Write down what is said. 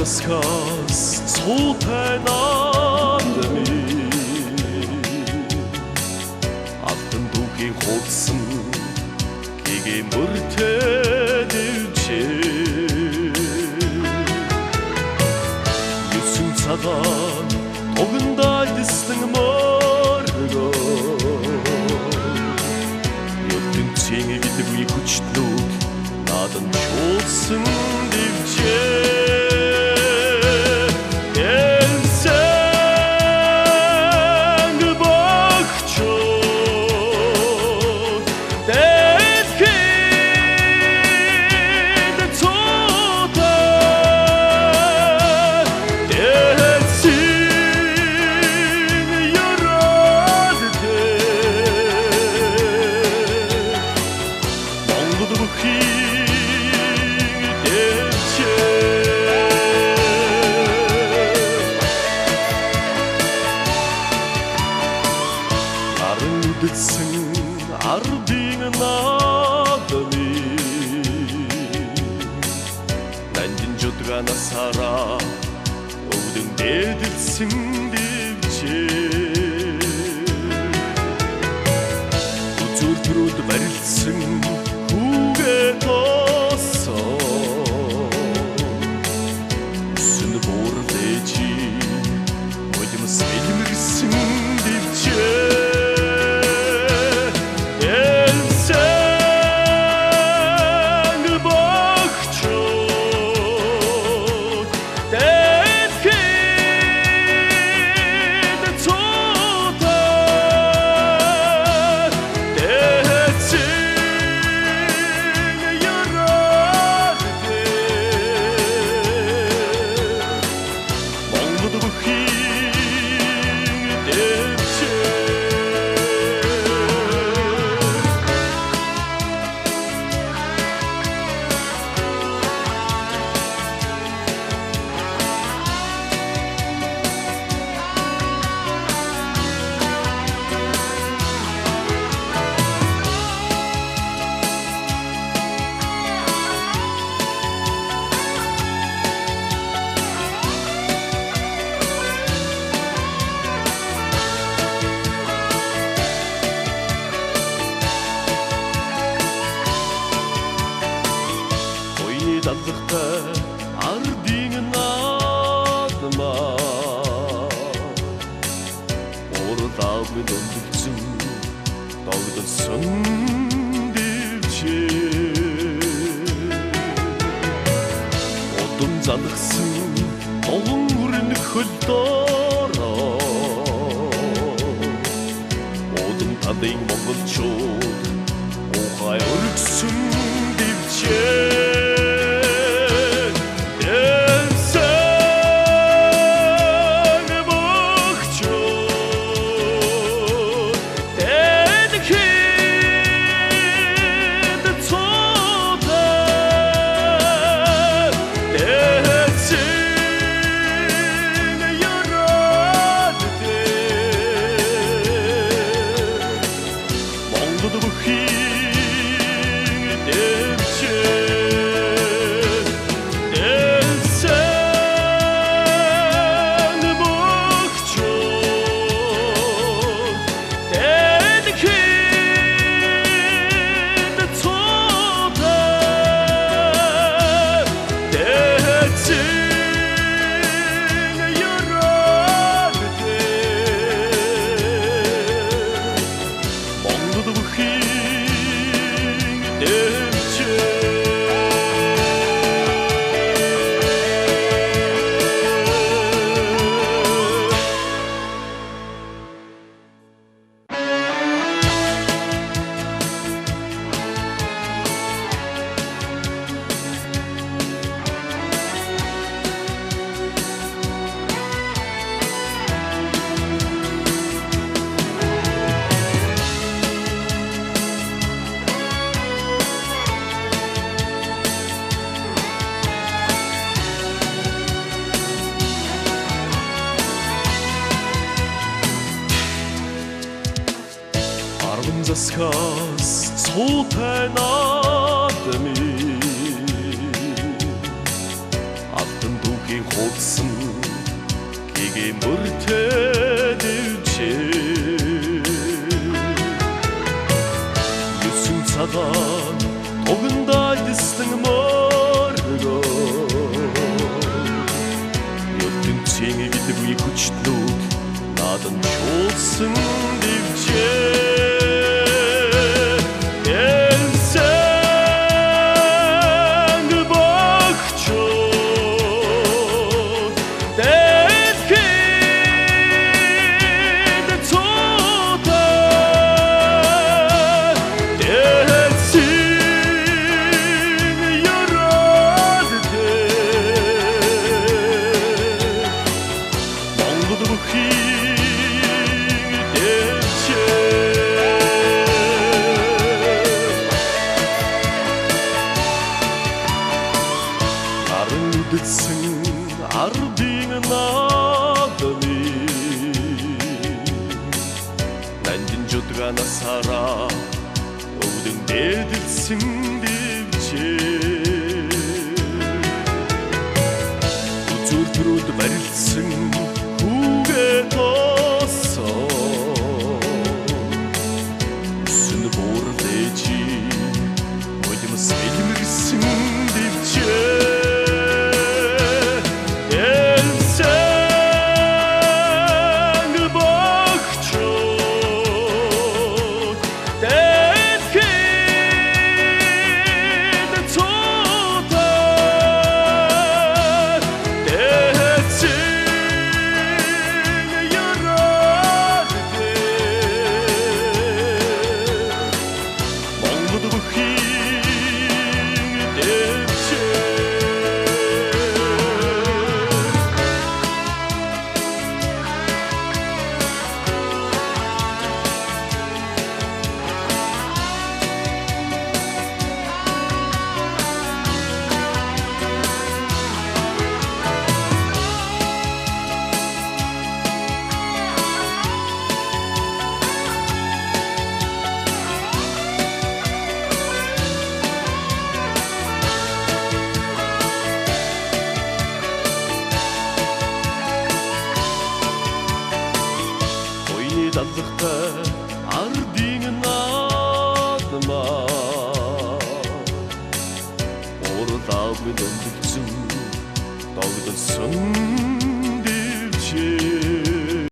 засхаас цуутай наадами алтан дүүхийн хуудсан гэгээ мөртөд ивчээ юусэн цагаан тогондоо дэслэн моргоо ертөнцийн гэдэггүй хүчнүүд надан чуулсан дэвчээ ардын наадами нандин жудгана сара өвдөн дэдэлсэн дэвчээ үзүүр төрүүд барилдсан хүүгээ тоосон үсэн буурлэжи модимс элмэрсэн дэвчээ далдахтай ардын наадмаа урдаагүй дөндөгцөн догдсон дэвчээ одон залгсан тогон хүрнэх хөлдороо одон тадын монголчууд ухай өргсөн дэвчээ засхаас цуутай наадами алтан дүүх Кигийн хуудсан кигийн мөртөдөвчээ Юусэн цагаан тогондоо дэслэн моргоо ертөнцийн гэдэггүй хүчнүүд надан чуулсан дэвчээ Дэдсэн ардын надами Нандин жудганасара өвдөн дэдэлсэн дэвчээ Үзүр төрөд барилдсан хүүгээ тоосон Үсэн буур дэжи Модимс элмэрсэн дэвчээ Далдахта ардын надма Ордавын өндөгцөн Догдсон